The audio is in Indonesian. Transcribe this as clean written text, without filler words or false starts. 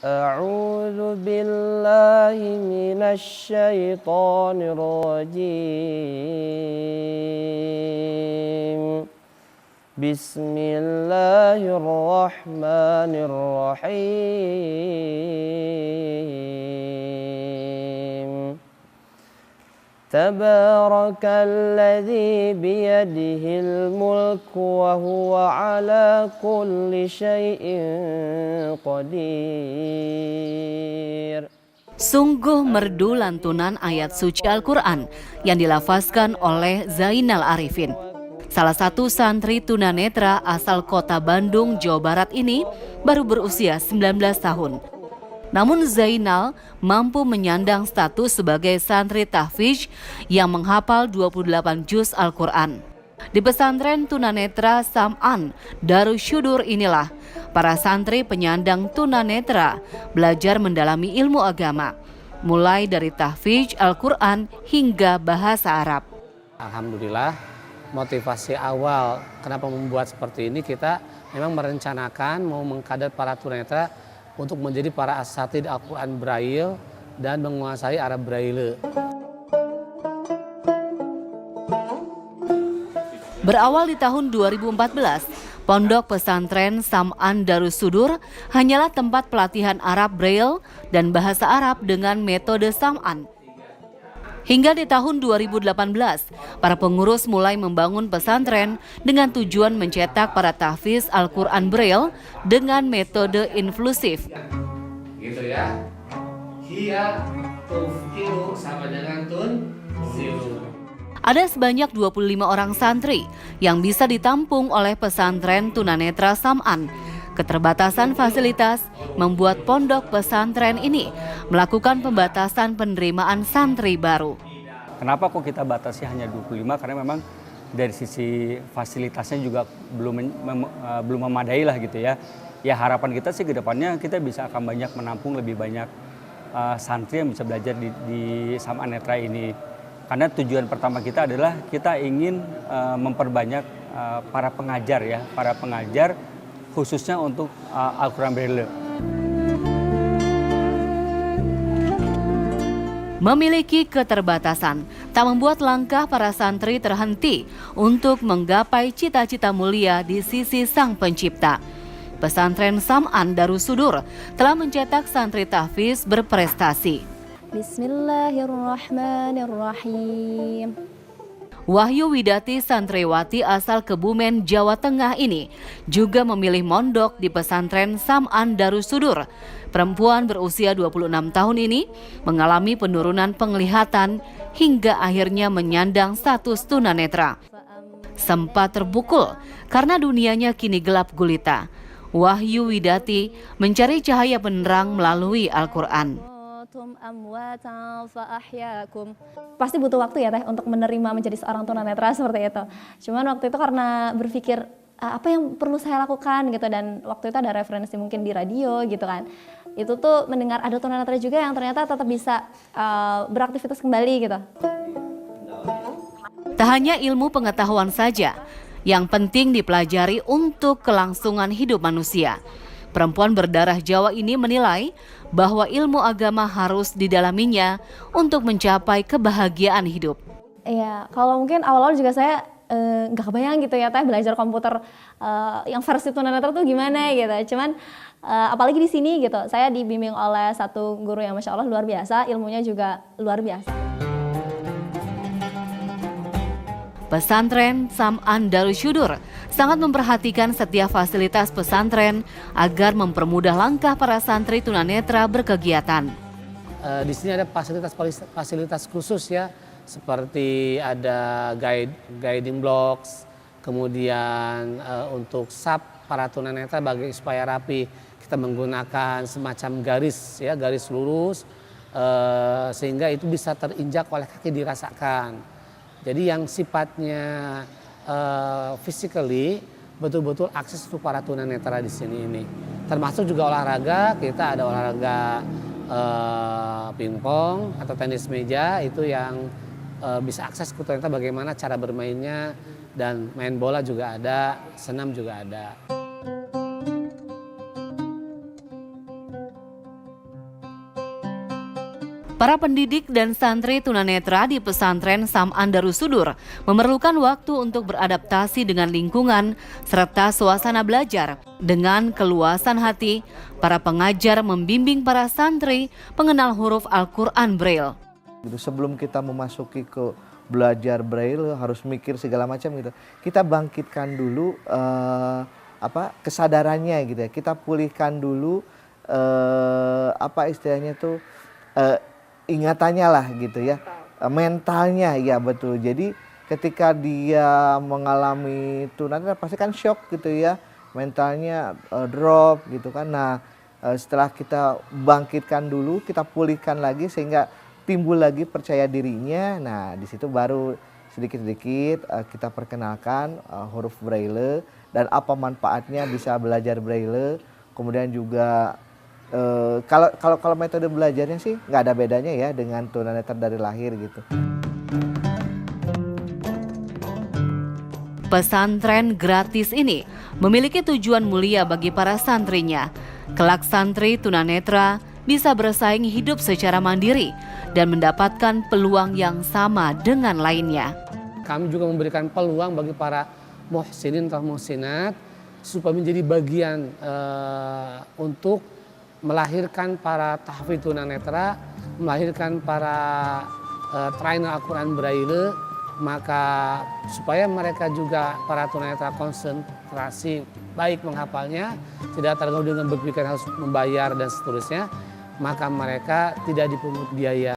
A'udzu billahi minasy syaithanir rajim. Bismillahirrahmanirrahim. Tabarakalladzi biyadihil mulku wa huwa ala kulli syai'in qadir. Sungguh merdu lantunan ayat suci Al-Quran yang dilafazkan oleh Zainal Arifin. Salah satu santri tunanetra asal kota Bandung, Jawa Barat ini baru berusia 19 tahun. Namun Zainal mampu menyandang status sebagai santri tahfidz yang menghafal 28 juz Al-Quran. Di pesantren tunanetra Sam'an Darus Syudur inilah para santri penyandang tunanetra belajar mendalami ilmu agama, mulai dari tahfidz Al-Quran hingga bahasa Arab. Alhamdulillah, motivasi awal kenapa membuat seperti ini, kita memang merencanakan mau mengkader para tunanetra untuk menjadi para asatidz Al-Quran Braille dan menguasai Arab Braille. Berawal di tahun 2014, Pondok Pesantren Sam'an Darus Sudur hanyalah tempat pelatihan Arab Braille dan bahasa Arab dengan metode Sam'an. Hingga di tahun 2018, para pengurus mulai membangun pesantren dengan tujuan mencetak para tahfidz Al-Quran Braille dengan metode inklusif. Gitu ya. Hiya tufkiru sama dengan tun zilu. Ada sebanyak 25 orang santri yang bisa ditampung oleh pesantren tunanetra Sam'an. Keterbatasan fasilitas membuat pondok pesantren ini melakukan pembatasan penerimaan santri baru. Kenapa kok kita batasi hanya 25? Karena memang dari sisi fasilitasnya juga belum memadai lah gitu ya. Ya harapan kita sih ke depannya kita bisa akan banyak menampung lebih banyak santri yang bisa belajar di Sam'an Netra ini. Karena tujuan pertama kita adalah kita ingin memperbanyak para pengajar ya, para pengajar khususnya untuk Al-Quran Braille. Memiliki keterbatasan tak membuat langkah para santri terhenti untuk menggapai cita-cita mulia di sisi Sang Pencipta. Pesantren Sam'an Darus Sudur telah mencetak santri tahfidz berprestasi. Bismillahirrahmanirrahim. Wahyu Widati santriwati asal Kebumen, Jawa Tengah ini juga memilih mondok di pesantren Sam'an Darus Sudur. Perempuan berusia 26 tahun ini mengalami penurunan penglihatan hingga akhirnya menyandang status tunanetra. Sempat terpukul karena dunianya kini gelap gulita. Wahyu Widati mencari cahaya penerang melalui Al-Quran. Pasti butuh waktu ya Teh untuk menerima menjadi seorang tunanetra seperti itu. Cuman waktu itu karena berpikir apa yang perlu saya lakukan gitu, dan waktu itu ada referensi mungkin di radio gitu kan. Itu tuh mendengar ada tunanetra juga yang ternyata tetap bisa beraktivitas kembali gitu. Tak hanya ilmu pengetahuan saja yang penting dipelajari untuk kelangsungan hidup manusia. Perempuan berdarah Jawa ini menilai bahwa ilmu agama harus didalaminya untuk mencapai kebahagiaan hidup. Iya, kalau mungkin awal-awal juga saya nggak kebayang gitu ya Teh belajar komputer yang versi tunanetra tuh gimana gitu. Cuman apalagi di sini gitu, saya dibimbing oleh satu guru yang Masya Allah luar biasa, ilmunya juga luar biasa. Pesantren Sam'an Darus Syudur sangat memperhatikan setiap fasilitas pesantren agar mempermudah langkah para santri tunanetra berkegiatan. Di sini ada fasilitas khusus ya, seperti ada guiding blocks, kemudian untuk sap para tunanetra supaya rapi, kita menggunakan semacam garis ya, garis lurus sehingga itu bisa terinjak oleh kaki dirasakan. Jadi yang sifatnya physically betul-betul akses untuk para tunanetra di sini ini. Termasuk juga olahraga, kita ada olahraga pingpong atau tenis meja, itu yang bisa akses ke tunanetra bagaimana cara bermainnya, dan main bola juga ada, senam juga ada. Para pendidik dan santri tunanetra di pesantren Sam'an Darussudur memerlukan waktu untuk beradaptasi dengan lingkungan serta suasana belajar. Dengan keluasan hati, para pengajar membimbing para santri mengenal huruf Al-Quran Braille. Gitu, sebelum kita memasuki ke belajar Braille harus mikir segala macam gitu. Kita bangkitkan dulu kesadarannya gitu ya. Kita pulihkan dulu istilahnya tuh ingatannya lah gitu ya, mentalnya ya betul. Jadi ketika dia mengalami tunanetra pasti kan shock gitu ya, mentalnya drop gitu kan. Nah setelah kita bangkitkan dulu, kita pulihkan lagi sehingga timbul lagi percaya dirinya. Nah di situ baru sedikit-sedikit kita perkenalkan huruf Braille dan apa manfaatnya bisa belajar Braille. Kemudian juga kalau metode belajarnya sih nggak ada bedanya ya dengan tunanetra dari lahir gitu. Pesantren gratis ini memiliki tujuan mulia bagi para santrinya. Kelak santri tunanetra bisa bersaing hidup secara mandiri dan mendapatkan peluang yang sama dengan lainnya. Kami juga memberikan peluang bagi para muhsinin atau muhsinat supaya menjadi bagian untuk melahirkan para tahfidz tunanetra, melahirkan para trainer Al-Quran Braille, maka supaya mereka juga para tunanetra konsentrasi baik menghafalnya, tidak terganggu dengan berpikir harus membayar dan seterusnya, maka mereka tidak dipungut biaya.